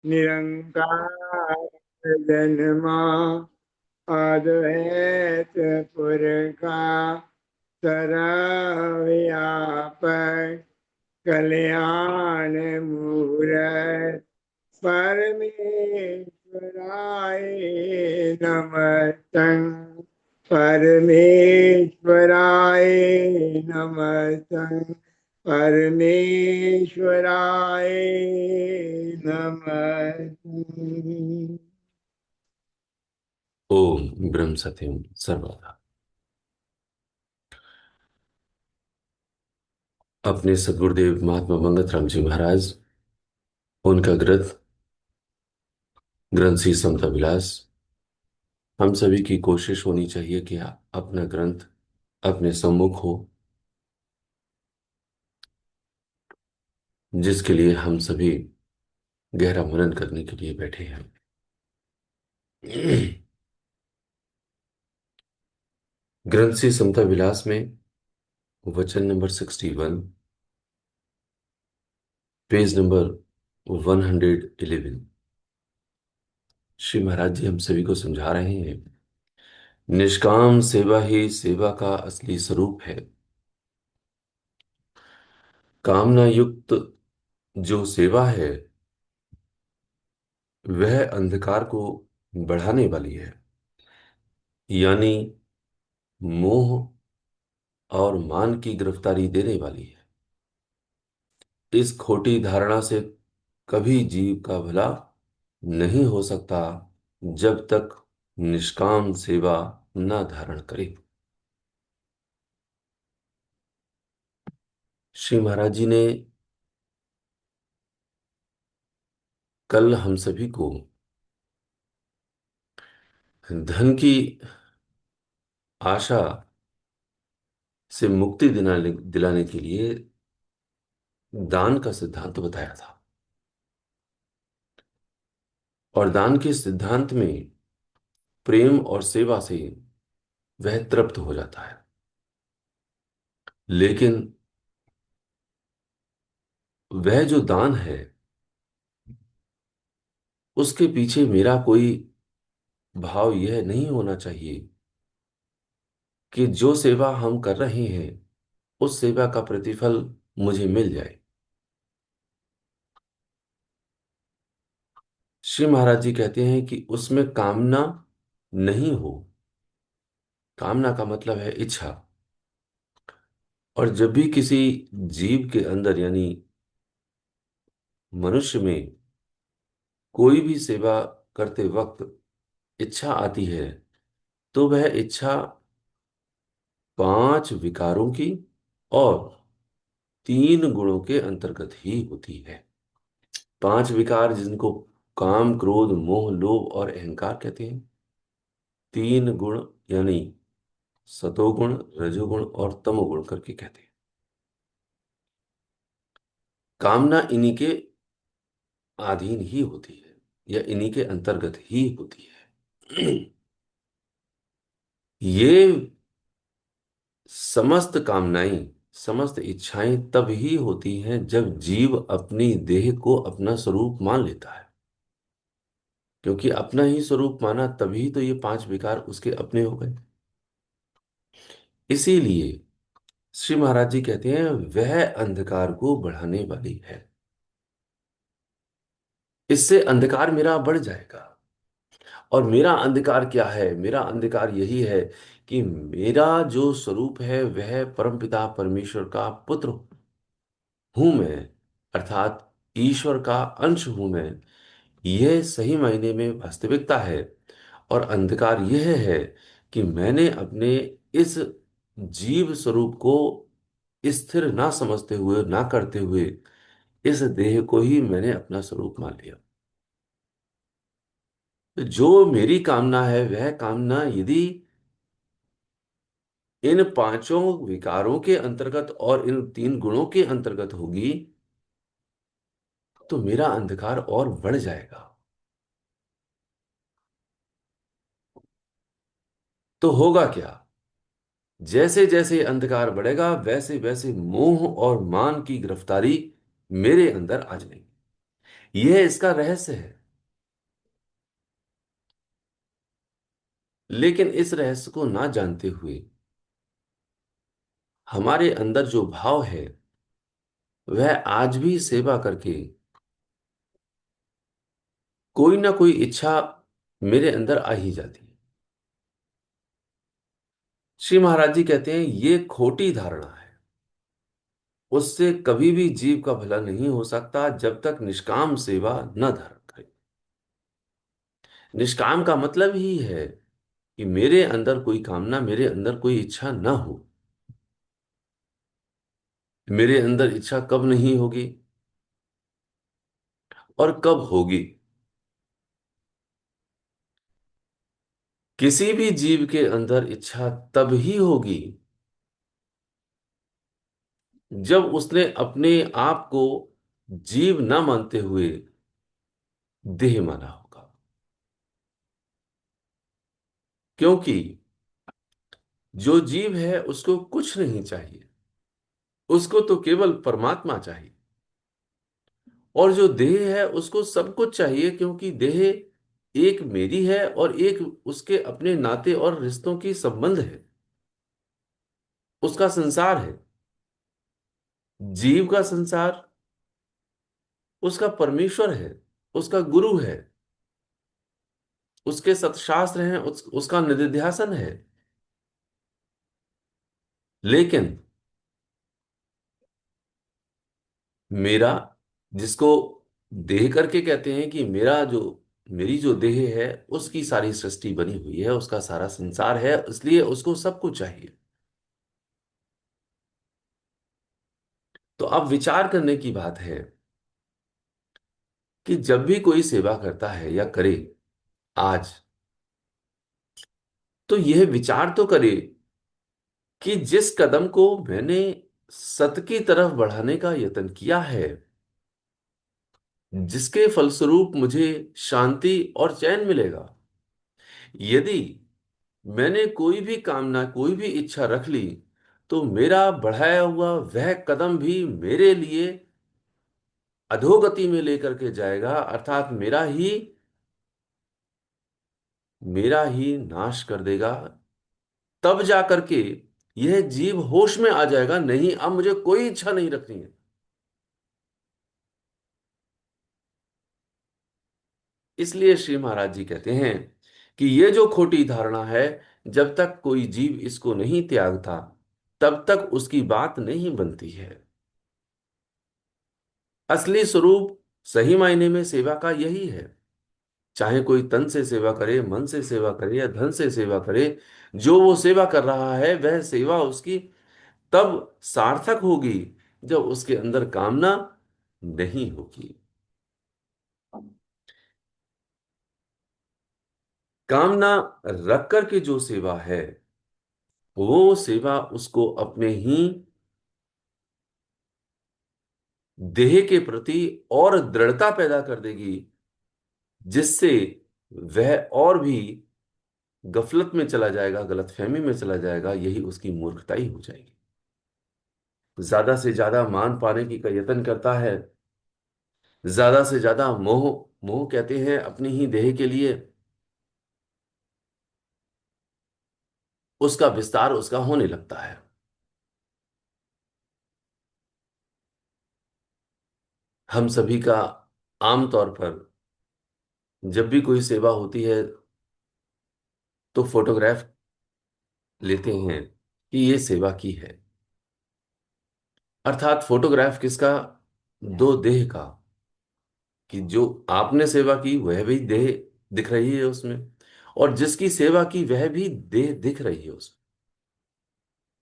निरंकार जन्मा अद्वैत पुरखा सर्वव्यापक कल्याण मूरत परमेश्वराय नमस्तं परमेश्वराय नमस्तं परमेश्वराय नमः। ओम ब्रह्म सत्यम सर्वदा। अपने सदगुरुदेव महात्मा मंगत राम जी महाराज, उनका ग्रंथ ग्रंथ श्री समता विलास। हम सभी की कोशिश होनी चाहिए कि अपना ग्रंथ अपने सम्मुख हो, जिसके लिए हम सभी गहरा मनन करने के लिए बैठे हैं। ग्रंथ श्री समता विलास में वचन number 61, page number 111, Shri Maharaj जी हम सभी को समझा रहे हैं, निष्काम सेवा ही सेवा का असली स्वरूप है। कामना युक्त जो सेवा है वह अंधकार को बढ़ाने वाली है, यानी मोह और मान की गिरफ्तारी देने वाली है। इस खोटी धारणा से कभी जीव का भला नहीं हो सकता जब तक निष्काम सेवा न धारण करे। श्री महाराज जी ने कल हम सभी को धन की आशा से मुक्ति दिलाने दिलाने के लिए दान का सिद्धांत बताया था। और दान के सिद्धांत में प्रेम और सेवा से वह तृप्त हो जाता है। लेकिन वह जो दान है उसके पीछे मेरा कोई भाव यह नहीं होना चाहिए कि जो सेवा हम कर रहे हैं उस सेवा का प्रतिफल मुझे मिल जाए। श्री महाराज जी कहते हैं कि उसमें कामना नहीं हो। कामना का मतलब है इच्छा। और जब भी किसी जीव के अंदर यानी मनुष्य में कोई भी सेवा करते वक्त इच्छा आती है तो वह इच्छा 5 विकारों की और 3 गुणों के अंतर्गत ही होती है। 5 विकार जिनको काम, क्रोध, मोह, लोभ और अहंकार कहते हैं। 3 गुण यानी सतोगुण, रजोगुण और तमोगुण करके कहते हैं। कामना इन्हीं के अधीन ही होती है या इन्हीं के अंतर्गत ही होती है। ये समस्त कामनाएं, समस्त इच्छाएं तब ही होती हैं जब जीव अपनी देह को अपना स्वरूप मान लेता है। क्योंकि अपना ही स्वरूप माना तभी तो ये 5 विकार उसके अपने हो गए। इसीलिए श्री महाराज जी कहते हैं वह अंधकार को बढ़ाने वाली है। इससे अंधकार मेरा बढ़ जाएगा। और मेरा अंधकार क्या है? मेरा अंधकार यही है कि मेरा जो स्वरूप है वह परमपिता परमेश्वर का पुत्र हूं मैं, अर्थात ईश्वर का अंश हूं मैं। यह सही मायने में वास्तविकता है। और अंधकार यह है कि मैंने अपने इस जीव स्वरूप को स्थिर ना समझते हुए, ना करते हुए इस देह को ही मैंने अपना स्वरूप मान लिया। तो जो मेरी कामना है वह कामना यदि इन 5 विकारों के अंतर्गत और इन 3 गुणों के अंतर्गत होगी तो मेरा अंधकार और बढ़ जाएगा। तो होगा क्या? जैसे जैसे अंधकार बढ़ेगा वैसे वैसे मोह और मान की गिरफ्तारी मेरे अंदर आ जाएगी। यह इसका रहस्य है। लेकिन इस रहस्य को ना जानते हुए हमारे अंदर जो भाव है वह आज भी सेवा करके कोई ना कोई इच्छा मेरे अंदर आ ही जाती है। श्री महाराज जी कहते हैं ये खोटी धारणा है। उससे कभी भी जीव का भला नहीं हो सकता जब तक निष्काम सेवा न धारण करे। निष्काम का मतलब ही है कि मेरे अंदर कोई कामना, मेरे अंदर कोई इच्छा ना हो। मेरे अंदर इच्छा कब नहीं होगी और कब होगी? किसी भी जीव के अंदर इच्छा तब ही होगी जब उसने अपने आप को जीव न मानते हुए देह माना होगा। क्योंकि जो जीव है उसको कुछ नहीं चाहिए, उसको तो केवल परमात्मा चाहिए। और जो देह है उसको सब कुछ चाहिए, क्योंकि देह एक मेरी है और एक उसके अपने नाते और रिश्तों की संबंध है, उसका संसार है। जीव का संसार उसका परमेश्वर है, उसका गुरु है, उसके सतशास्त्र हैं, उसका निधिध्यासन है। लेकिन मेरा, जिसको देह करके कहते हैं, कि मेरी जो देह है उसकी सारी सृष्टि बनी हुई है, उसका सारा संसार है, इसलिए उसको सब कुछ चाहिए। तो अब विचार करने की बात है कि जब भी कोई सेवा करता है या करे आज, तो यह विचार तो करे कि जिस कदम को मैंने सत की तरफ बढ़ाने का यत्न किया है, जिसके फलस्वरूप मुझे शांति और चैन मिलेगा, यदि मैंने कोई भी कामना, कोई भी इच्छा रख ली, तो मेरा बढ़ाया हुआ वह कदम भी मेरे लिए अधोगति में लेकर के जाएगा, अर्थात मेरा ही नाश कर देगा। तब जा करके यह जीव होश में आ जाएगा, नहीं अब मुझे कोई इच्छा नहीं रखनी है। इसलिए श्री महाराज जी कहते हैं कि यह जो खोटी धारणा है, जब तक कोई जीव इसको नहीं त्यागता तब तक उसकी बात नहीं बनती है। असली स्वरूप सही मायने में सेवा का यही है। चाहे कोई तन से सेवा करे, मन से सेवा करे या धन से सेवा करे, जो वो सेवा कर रहा है वह सेवा उसकी तब सार्थक होगी जब उसके अंदर कामना नहीं होगी। कामना रख करके जो सेवा है, वो सेवा उसको अपने ही देह के प्रति और दृढ़ता पैदा कर देगी, जिससे वह और भी गफलत में चला जाएगा, गलतफहमी में चला जाएगा। यही उसकी मूर्खता ही हो जाएगी। ज्यादा से ज्यादा मान पाने की का यत्न करता है, ज्यादा से ज्यादा मोह, मोह कहते हैं अपनी ही देह के लिए, उसका विस्तार उसका होने लगता है। हम सभी का आमतौर पर जब भी कोई सेवा होती है तो फोटोग्राफ लेते हैं कि ये सेवा की है। अर्थात फोटोग्राफ किसका? दो देह का, कि जो आपने सेवा की वह भी देह दिख रही है उसमें, और जिसकी सेवा की वह भी देह दिख रही है उसमें,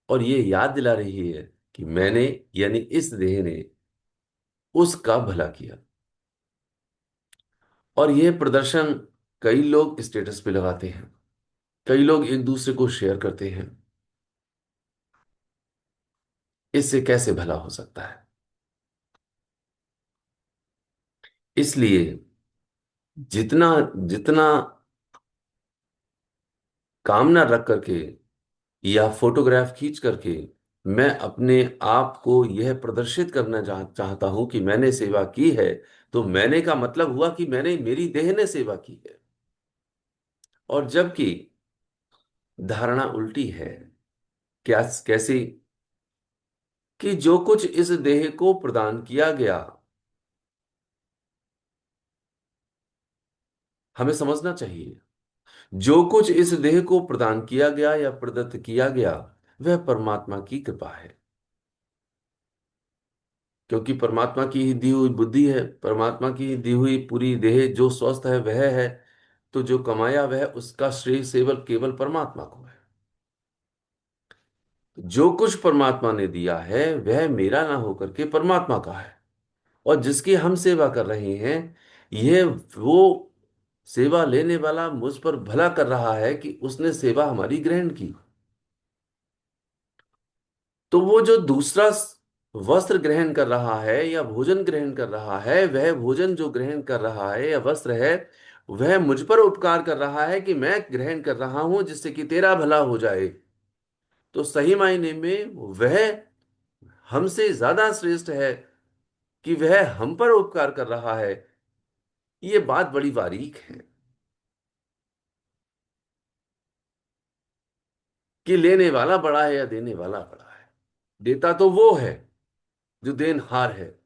और ये याद दिला रही है कि मैंने, यानी इस देह ने उसका भला किया। और यह प्रदर्शन कई लोग स्टेटस पे लगाते हैं, कई लोग एक दूसरे को शेयर करते हैं। इससे कैसे भला हो सकता है? इसलिए जितना जितना कामना रख करके या फोटोग्राफ खींच करके मैं अपने आप को यह प्रदर्शित करना चाहता हूं कि मैंने सेवा की है, तो मैंने का मतलब हुआ कि मैंने, मेरी देह ने सेवा की है। और जबकि धारणा उल्टी है। क्या, कैसी? कि जो कुछ इस देह को प्रदान किया गया, हमें समझना चाहिए, जो कुछ इस देह को प्रदान किया गया या प्रदत्त किया गया, वह परमात्मा की कृपा है। क्योंकि परमात्मा की ही दी हुई बुद्धि है, परमात्मा की दी हुई पूरी देह जो स्वस्थ है वह है। तो जो कमाया वह, उसका श्रेय केवल केवल परमात्मा को है। जो कुछ परमात्मा ने दिया है वह मेरा ना होकर के परमात्मा का है। और जिसकी हम सेवा कर रहे हैं, यह वो सेवा लेने वाला मुझ पर भला कर रहा है कि उसने सेवा हमारी ग्रहण की। तो वो जो दूसरा वस्त्र ग्रहण कर रहा है या भोजन ग्रहण कर रहा है, वह भोजन जो ग्रहण कर रहा है या वस्त्र है, वह मुझ पर उपकार कर रहा है कि मैं ग्रहण कर रहा हूं जिससे कि तेरा भला हो जाए। तो सही मायने में वह हमसे ज्यादा श्रेष्ठ है कि वह हम पर उपकार कर रहा है। ये बात बड़ी बारीक है कि लेने वाला बड़ा है या देने वाला बड़ा है। देता तो वो है जो देनहार है,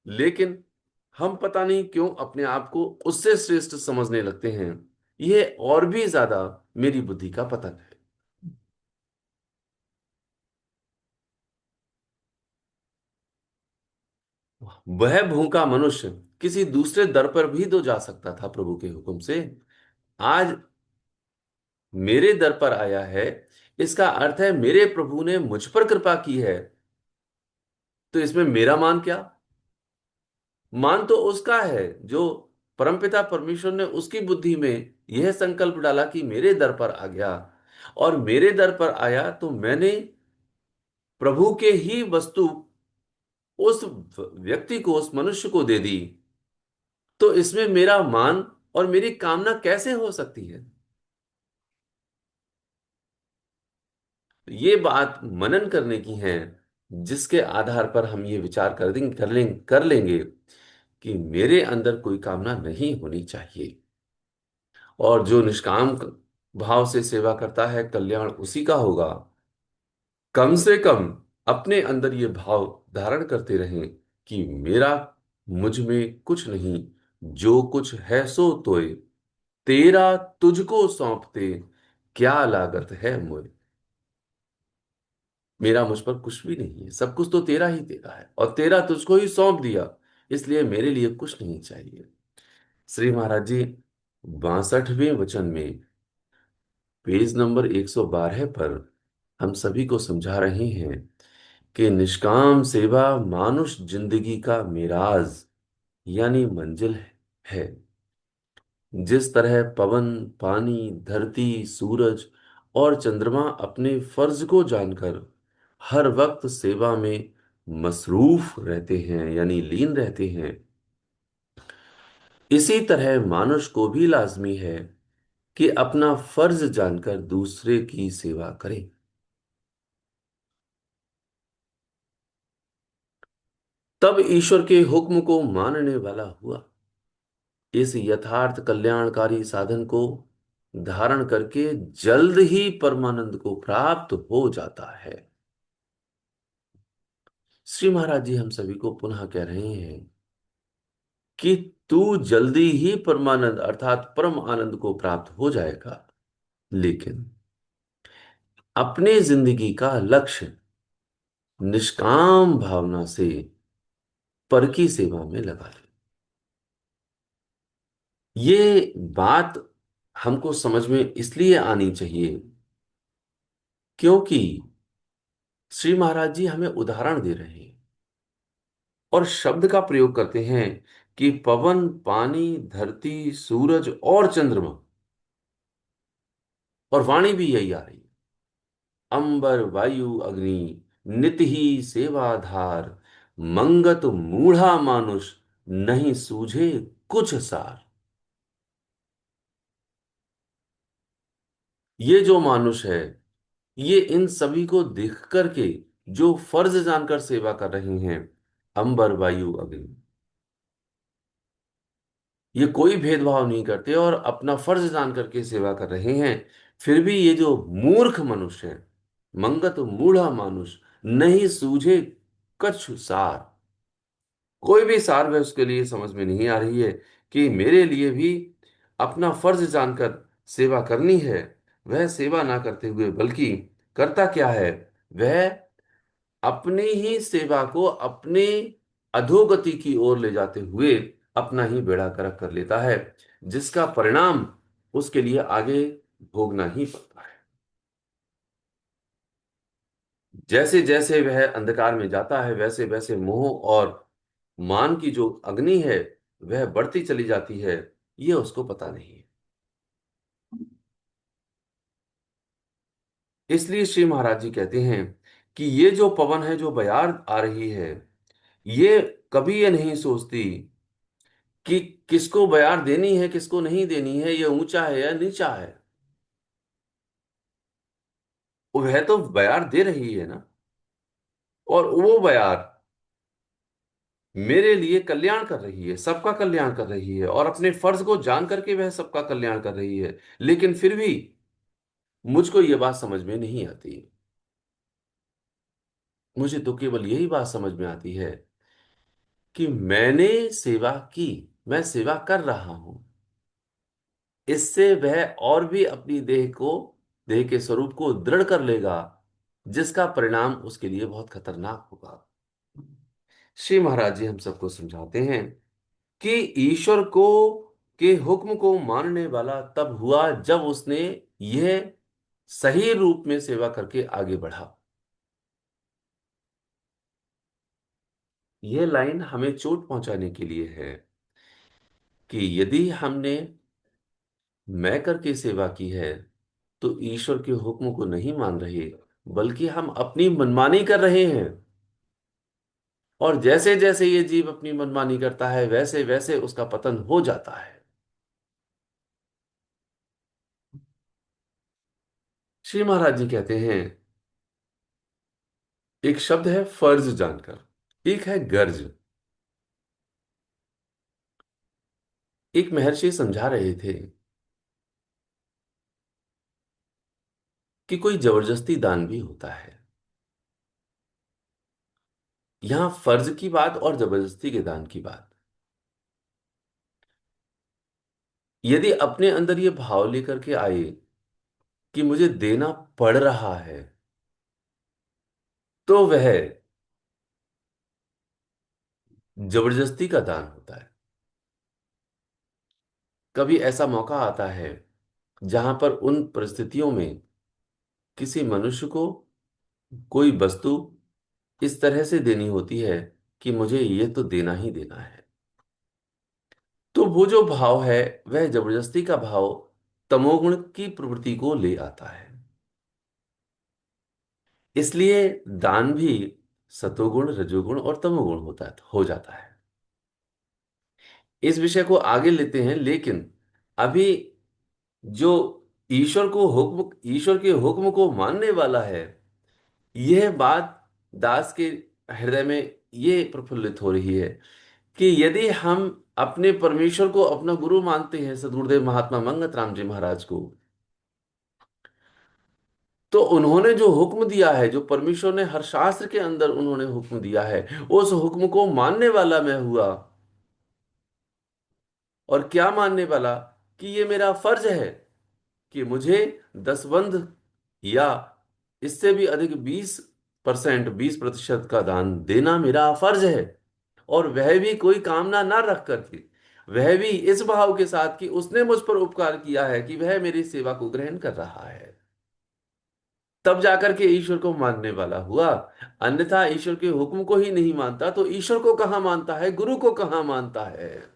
लेकिन हम पता नहीं क्यों अपने आप को उससे श्रेष्ठ समझने लगते हैं। यह और भी ज्यादा मेरी बुद्धि का पतन है। वह भूखा मनुष्य किसी दूसरे दर पर भी तो जा सकता था प्रभु के हुक्म से। आज मेरे दर पर आया है, इसका अर्थ है मेरे प्रभु ने मुझ पर कृपा की है। तो इसमें मेरा मान क्या? मान तो उसका है जो परमपिता परमेश्वर ने उसकी बुद्धि में यह संकल्प डाला कि मेरे दर पर आ गया। और मेरे दर पर आया तो मैंने प्रभु के ही वस्तु उस व्यक्ति को, उस मनुष्य को दे दी। तो इसमें मेरा मान और मेरी कामना कैसे हो सकती है? ये बात मनन करने की है, जिसके आधार पर हम ये विचार कर लेंगे कि मेरे अंदर कोई कामना नहीं होनी चाहिए। और जो निष्काम भाव से सेवा करता है, कल्याण उसी का होगा। कम से कम अपने अंदर ये भाव धारण करते रहें कि मेरा मुझ में कुछ नहीं, जो कुछ है सो तोय, तेरा तुझको सौंपते, क्या लागत है मोय। मेरा मुझ पर कुछ भी नहीं है, सब कुछ तो तेरा ही तेरा है, और तेरा तुझको ही सौंप दिया, इसलिए मेरे लिए कुछ नहीं चाहिए। श्री महाराज जी 62वें वचन में, पेज नंबर 112 पर हम सभी को समझा रहे हैं कि निष्काम सेवा मानुष जिंदगी का मिराज यानी मंजिल है। जिस तरह पवन, पानी, धरती, सूरज और चंद्रमा अपने फर्ज को जानकर हर वक्त सेवा में मसरूफ रहते हैं यानी लीन रहते हैं, इसी तरह मानुष को भी लाजमी है कि अपना फर्ज जानकर दूसरे की सेवा करे। तब ईश्वर के हुक्म को मानने वाला हुआ। इस यथार्थ कल्याणकारी साधन को धारण करके जल्द ही परमानंद को प्राप्त हो जाता है। श्री महाराज जी हम सभी को पुनः कह रहे हैं कि तू जल्दी ही परमानंद अर्थात परम आनंद को प्राप्त हो जाएगा, लेकिन अपने जिंदगी का लक्ष्य निष्काम भावना से पर की सेवा में लगा ले। ये बात हमको समझ में इसलिए आनी चाहिए क्योंकि श्री महाराज जी हमें उदाहरण दे रहे हैं और शब्द का प्रयोग करते हैं कि पवन, पानी, धरती, सूरज और चंद्रमा, और वाणी भी यही आ रही है, अंबर, वायु, अग्नि, नित ही सेवाधार, मंगत मूढ़ा मानुष, नहीं सूझे कुछ सार। ये जो मानुष है, ये इन सभी को देख करके जो फर्ज जानकर सेवा कर रहे हैं, अंबर, वायु, अग्नि, ये कोई भेदभाव नहीं करते और अपना फर्ज जान करके सेवा कर रहे हैं। फिर भी ये जो मूर्ख मनुष्य है, मंगत मूढ़ा मानुष, नहीं सूझे कछु सार, कोई भी सार वह उसके लिए समझ में नहीं आ रही है कि मेरे लिए भी अपना फर्ज जानकर सेवा करनी है। वह सेवा ना करते हुए बल्कि करता क्या है, वह अपनी ही सेवा को अपने अधोगति की ओर ले जाते हुए अपना ही बेड़ा गर्क कर लेता है, जिसका परिणाम उसके लिए आगे भोगना ही पड़ता है। जैसे जैसे वह अंधकार में जाता है वैसे वैसे मोह और मान की जो अग्नि है वह बढ़ती चली जाती है, ये उसको पता नहीं है। इसलिए श्री महाराज जी कहते हैं कि ये जो पवन है, जो बयार आ रही है, ये कभी ये नहीं सोचती कि किसको बयार देनी है किसको नहीं देनी है, ये ऊंचा है या नीचा है। वह तो बयार दे रही है ना, और वो बयार मेरे लिए कल्याण कर रही है, सबका कल्याण कर रही है, और अपने फर्ज को जान करके वह सबका कल्याण कर रही है। लेकिन फिर भी मुझको ये बात समझ में नहीं आती। मुझे तो केवल यही बात समझ में आती है कि मैंने सेवा की, मैं सेवा कर रहा हूं, इससे वह और भी अपनी देह के स्वरूप को दृढ़ कर लेगा, जिसका परिणाम उसके लिए बहुत खतरनाक होगा। श्री महाराज जी हम सबको समझाते हैं कि ईश्वर को के हुक्म को मानने वाला तब हुआ जब उसने यह सही रूप में सेवा करके आगे बढ़ा। यह लाइन हमें चोट पहुंचाने के लिए है कि यदि हमने मैं करके सेवा की है तो ईश्वर के हुक्म को नहीं मान रहे, बल्कि हम अपनी मनमानी कर रहे हैं। और जैसे जैसे ये जीव अपनी मनमानी करता है वैसे वैसे उसका पतन हो जाता है। श्री महाराज जी कहते हैं, एक शब्द है फर्ज जानकर, एक है गर्ज। एक महर्षि समझा रहे थे कि कोई जबरदस्ती दान भी होता है। यहां फर्ज की बात और जबरदस्ती के दान की बात, यदि अपने अंदर ये भाव लेकर के आए कि मुझे देना पड़ रहा है, तो वह जबरदस्ती का दान होता है। कभी ऐसा मौका आता है जहां पर उन परिस्थितियों में किसी मनुष्य को कोई वस्तु इस तरह से देनी होती है कि मुझे ये तो देना ही देना है, तो वो जो भाव है वह जबरदस्ती का भाव तमोगुण की प्रवृत्ति को ले आता है। इसलिए दान भी सतोगुण रजोगुण और तमोगुण होता है, हो जाता है। इस विषय को आगे लेते हैं, लेकिन अभी जो ईश्वर के हुक्म को मानने वाला है, यह बात दास के हृदय में ये प्रफुल्लित हो रही है कि यदि हम अपने परमेश्वर को अपना गुरु मानते हैं, सद्गुरुदेव महात्मा मंगत राम जी महाराज को, तो उन्होंने जो हुक्म दिया है, जो परमेश्वर ने हर शास्त्र के अंदर उन्होंने हुक्म दिया है, उस हुक्म को मानने वाला मैं हुआ। और क्या मानने वाला, कि ये मेरा फर्ज है कि मुझे दसवंध या इससे भी अधिक 20% का दान देना मेरा फर्ज है। और वह भी कोई कामना ना रख करके, वह भी इस भाव के साथ कि उसने मुझ पर उपकार किया है कि वह मेरी सेवा को ग्रहण कर रहा है, तब जाकर के ईश्वर को मानने वाला हुआ। अन्यथा ईश्वर के हुक्म को ही नहीं मानता तो ईश्वर को कहाँ मानता है, गुरु को कहाँ मानता है।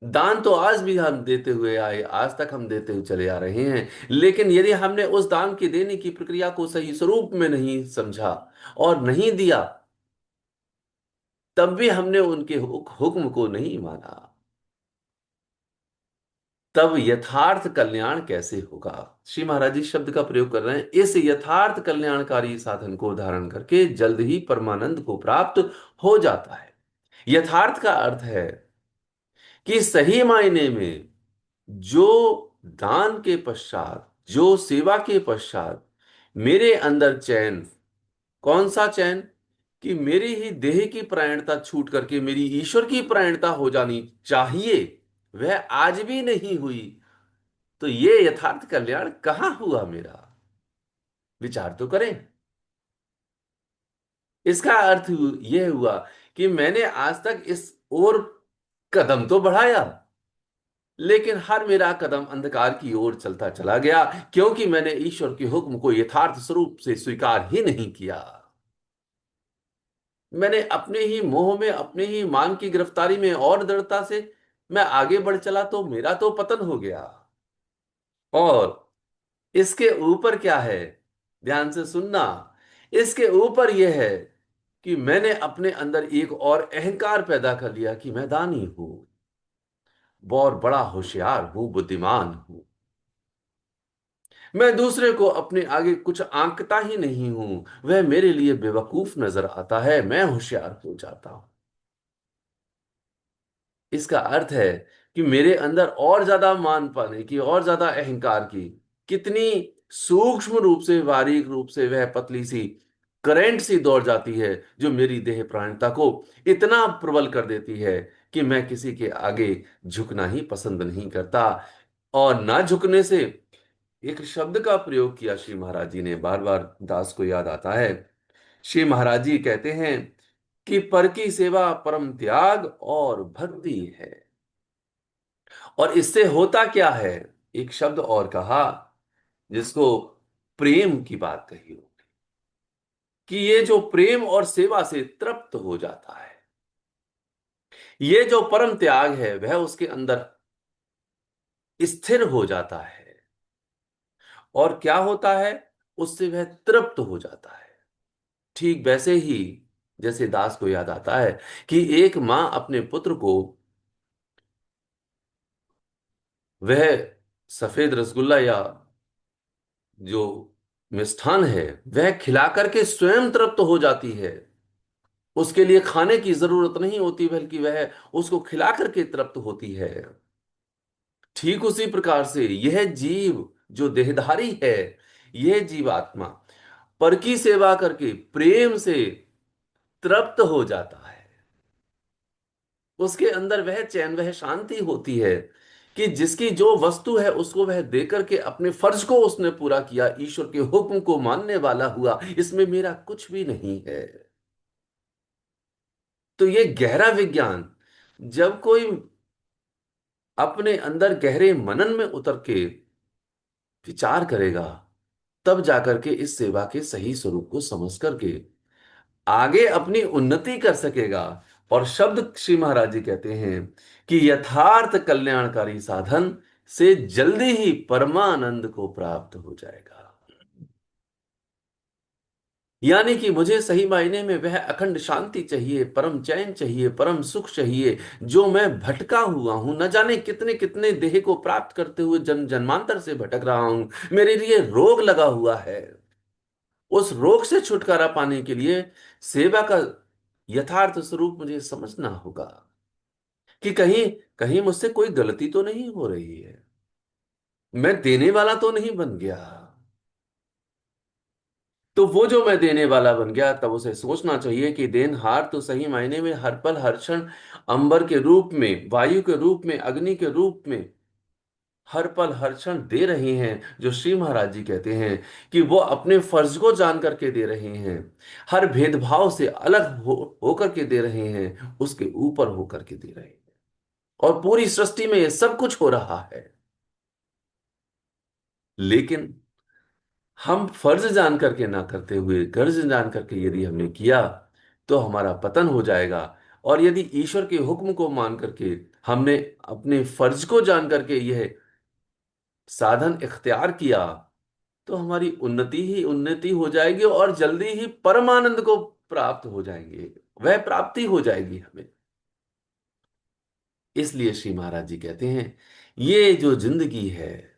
दान तो आज भी हम देते हुए आए, आज तक हम देते हुए चले आ रहे हैं, लेकिन यदि हमने उस दान की देने की प्रक्रिया को सही स्वरूप में नहीं समझा और नहीं दिया, तब भी हमने उनके हुक्म को नहीं माना, तब यथार्थ कल्याण कैसे होगा। श्री महाराज जी शब्द का प्रयोग कर रहे हैं, इस यथार्थ कल्याणकारी साधन को धारण करके जल्द ही परमानंद को प्राप्त हो जाता है। यथार्थ का अर्थ है कि सही मायने में जो दान के पश्चात, जो सेवा के पश्चात मेरे अंदर चैन, कौन सा चैन, कि मेरी ही देह की प्रायणता छूट करके मेरी ईश्वर की प्रायणता हो जानी चाहिए, वह आज भी नहीं हुई। तो ये यथार्थ कल्याण कहां हुआ मेरा? विचार तो करें। इसका अर्थ यह हुआ कि मैंने आज तक इस ओर कदम तो बढ़ाया, लेकिन हर मेरा कदम अंधकार की ओर चलता चला गया, क्योंकि मैंने ईश्वर के हुक्म को यथार्थ स्वरूप से स्वीकार ही नहीं किया। मैंने अपने ही मोह में, अपने ही मान की गिरफ्तारी में और दृढ़ता से मैं आगे बढ़ चला, तो मेरा तो पतन हो गया। और इसके ऊपर क्या है, ध्यान से सुनना, इसके ऊपर यह है कि मैंने अपने अंदर एक और अहंकार पैदा कर लिया कि मैं दानी हूं, बहुत बड़ा होशियार हूं, बुद्धिमान हूं। मैं दूसरे को अपने आगे कुछ आंकता ही नहीं हूं, वह मेरे लिए बेवकूफ नजर आता है, मैं होशियार हो जाता हूं। इसका अर्थ है कि मेरे अंदर और ज्यादा मान पाने की, और ज्यादा अहंकार की, कितनी सूक्ष्म रूप से, बारीक रूप से वह पतली सी करंट सी दौड़ जाती है, जो मेरी देह प्राणता को इतना प्रबल कर देती है कि मैं किसी के आगे झुकना ही पसंद नहीं करता। और ना झुकने से, एक शब्द का प्रयोग किया श्री महाराज जी ने, बार बार दास को याद आता है। श्री महाराज जी कहते हैं कि पर की सेवा परम त्याग और भक्ति है। और इससे होता क्या है, एक शब्द और कहा, जिसको प्रेम की बात कही हो, कि ये जो प्रेम और सेवा से तृप्त हो जाता है, ये जो परम त्याग है, वह उसके अंदर स्थिर हो जाता है। और क्या होता है, उससे वह तृप्त हो जाता है। ठीक वैसे ही जैसे दास को याद आता है कि एक मां अपने पुत्र को वह सफेद रसगुल्ला या जो मिष्ठान है वह खिला करके स्वयं तृप्त हो जाती है, उसके लिए खाने की जरूरत नहीं होती, बल्कि वह उसको खिला करके तृप्त होती है। ठीक उसी प्रकार से यह जीव जो देहधारी है, यह जीवात्मा पर की सेवा करके प्रेम से तृप्त हो जाता है। उसके अंदर वह चैन, वह शांति होती है कि जिसकी जो वस्तु है उसको वह देकर के अपने फर्ज को उसने पूरा किया, ईश्वर के हुक्म को मानने वाला हुआ, इसमें मेरा कुछ भी नहीं है। तो ये गहरा विज्ञान जब कोई अपने अंदर गहरे मनन में उतर के विचार करेगा, तब जाकर के इस सेवा के सही स्वरूप को समझ करके आगे अपनी उन्नति कर सकेगा। और शब्द श्री महाराज जी कहते हैं कि यथार्थ कल्याणकारी साधन से जल्दी ही परमानंद को प्राप्त हो जाएगा। यानी कि मुझे सही मायने में वह अखंड शांति चाहिए, परम चैन चाहिए, परम सुख चाहिए, जो मैं भटका हुआ हूं, न जाने कितने कितने देह को प्राप्त करते हुए जन्मांतर से भटक रहा हूं, मेरे लिए रोग लगा हुआ है। उस रोग से छुटकारा पाने के लिए सेवा का यथार्थ स्वरूप मुझे समझना होगा कि कहीं कहीं मुझसे कोई गलती तो नहीं हो रही है, मैं देने वाला तो नहीं बन गया। तो वो जो मैं देने वाला बन गया, तब उसे सोचना चाहिए कि देनहार तो सही मायने में हर पल हर क्षण अंबर के रूप में, वायु के रूप में, अग्नि के रूप में हर पल हर क्षण दे रहे हैं, जो श्री महाराज जी कहते हैं कि वो अपने फर्ज को जान करके दे रहे हैं, हर भेदभाव से अलग होकर के दे रहे हैं, उसके ऊपर होकर के दे रहे हैं। और पूरी सृष्टि में ये सब कुछ हो रहा है, लेकिन हम फर्ज जान करके ना करते हुए गर्ज जान करके यदि हमने किया, तो हमारा पतन हो जाएगा। और यदि ईश्वर के हुक्म को मान करके हमने अपने फर्ज को जान करके यह साधन इख्तियार किया, तो हमारी उन्नति ही उन्नति हो जाएगी, और जल्दी ही परमानंद को प्राप्त हो जाएंगे, वह प्राप्ति हो जाएगी हमें। इसलिए श्री महाराज जी कहते हैं, ये जो जिंदगी है,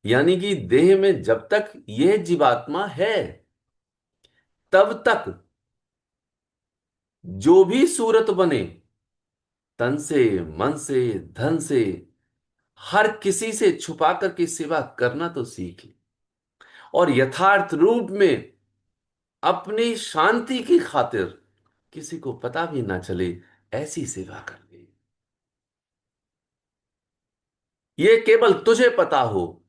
यानी कि देह में जब तक यह जीवात्मा है, तब तक जो भी सूरत बने, तन से, मन से, धन से, हर किसी से छुपा करके सेवा करना तो सीख ले, और यथार्थ रूप में अपनी शांति की खातिर किसी को पता भी ना चले ऐसी सेवा कर ले। ये केवल तुझे पता हो,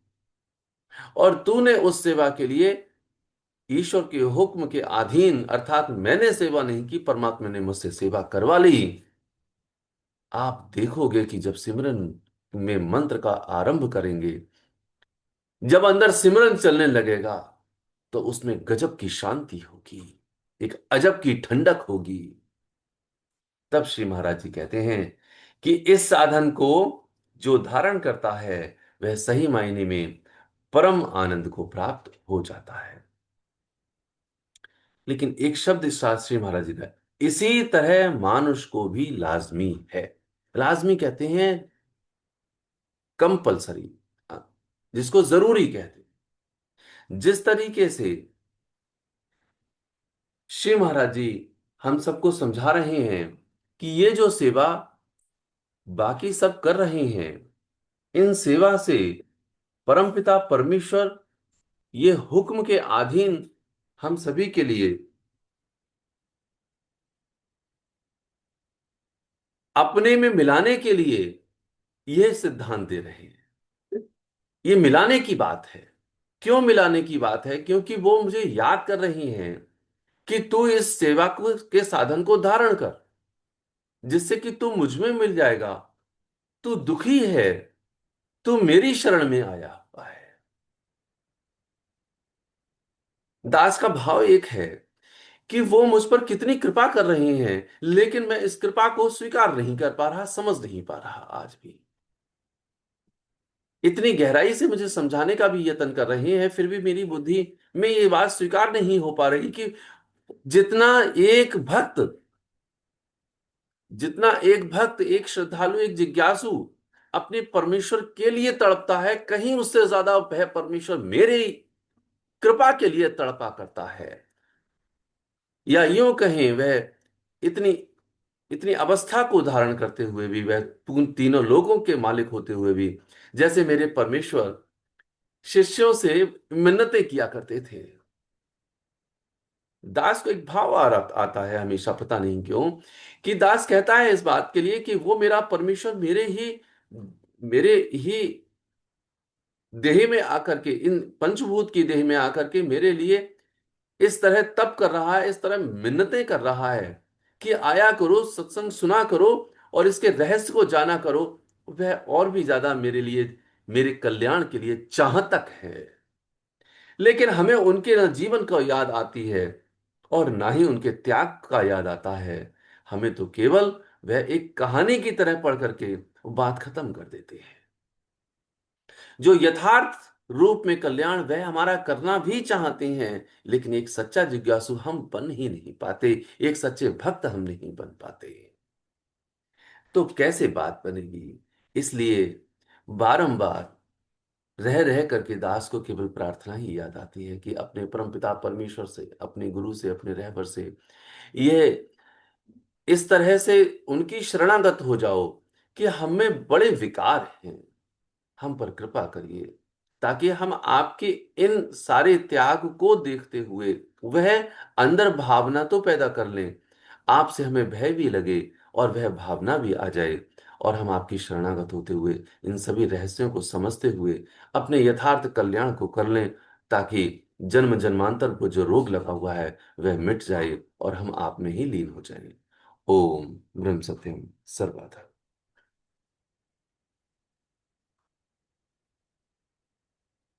और तूने उस सेवा के लिए ईश्वर के हुक्म के अधीन, अर्थात मैंने सेवा नहीं की, परमात्मा ने मुझसे सेवा करवा ली। आप देखोगे कि जब सिमरन में मंत्र का आरंभ करेंगे, जब अंदर सिमरन चलने लगेगा, तो उसमें गजब की शांति होगी, एक अजब की ठंडक होगी। तब श्री महाराज जी कहते हैं कि इस साधन को जो धारण करता है, वह सही मायने में परम आनंद को प्राप्त हो जाता है। लेकिन एक शब्द शास्त्री महाराज जी का, इसी तरह मानुष को भी लाजमी है। लाजमी कहते हैं कंपलसरी, जिसको जरूरी कहते हैं। जिस तरीके से श्री महाराज जी हम सबको समझा रहे हैं कि ये जो सेवा बाकी सब कर रहे हैं, इन सेवा से परमपिता परमेश्वर ये हुक्म के अधीन हम सभी के लिए अपने में मिलाने के लिए यह सिद्धांत दे रहे हैं। ये मिलाने की बात है। क्यों मिलाने की बात है? क्योंकि वो मुझे याद कर रही हैं कि तू इस सेवा को के साधन को धारण कर, जिससे कि तू मुझ में मिल जाएगा। तू दुखी है, तू मेरी शरण में आया हुआ है। दास का भाव एक है कि वो मुझ पर कितनी कृपा कर रहे हैं, लेकिन मैं इस कृपा को स्वीकार नहीं कर पा रहा, समझ नहीं पा रहा। आज भी इतनी गहराई से मुझे समझाने का भी यत्न कर रहे हैं, फिर भी मेरी बुद्धि में ये बात स्वीकार नहीं हो पा रही कि जितना एक भक्त एक श्रद्धालु, एक जिज्ञासु अपने परमेश्वर के लिए तड़पता है, कहीं उससे ज्यादा वह परमेश्वर मेरी कृपा के लिए तड़पा करता है। या यूं कहें, वह इतनी इतनी अवस्था को धारण करते हुए भी, वह तीनों लोगों के मालिक होते हुए भी, जैसे मेरे परमेश्वर शिष्यों से मिन्नतें किया करते थे। दास को एक भाव आता है हमेशा, पता नहीं क्यों, कि दास कहता है इस बात के लिए कि वो मेरा परमेश्वर मेरे ही देह में आकर के, इन पंचभूत की देह में आकर के मेरे लिए इस तरह तप कर रहा है, इस तरह मिन्नतें कर रहा है कि आया करो, सत्संग सुना करो, और इसके रहस्य को जाना करो। वह और भी ज्यादा मेरे लिए, मेरे कल्याण के लिए चाहतक है। लेकिन हमें उनके न जीवन का याद आती है, और ना ही उनके त्याग का याद आता है। हमें तो केवल वह एक कहानी की तरह पढ़ करके वो बात खत्म कर देते हैं। जो यथार्थ रूप में कल्याण वह हमारा करना भी चाहते हैं, लेकिन एक सच्चा जिज्ञासु हम बन ही नहीं पाते, एक सच्चे भक्त हम नहीं बन पाते। तो कैसे बात बनेगी? इसलिए बारंबार रह रह करके दास को केवल प्रार्थना ही याद आती है कि अपने परमपिता परमेश्वर से, अपने गुरु से, अपने रहबर से ये इस तरह से उनकी शरणागत हो जाओ कि हम में बड़े विकार हैं, हम पर कृपा करिए, ताकि हम आपके इन सारे त्याग को देखते हुए वह अंदर भावना तो पैदा कर लें, आपसे हमें भय भी लगे और वह भावना भी आ जाए, और हम आपकी शरणागत होते हुए इन सभी रहस्यों को समझते हुए अपने यथार्थ कल्याण को कर लें, ताकि जन्म जन्मांतर को जो रोग लगा हुआ है वह मिट जाए और हम आप में ही लीन हो जाएं। ओम ब्रह्म सत्यम सर्वदा।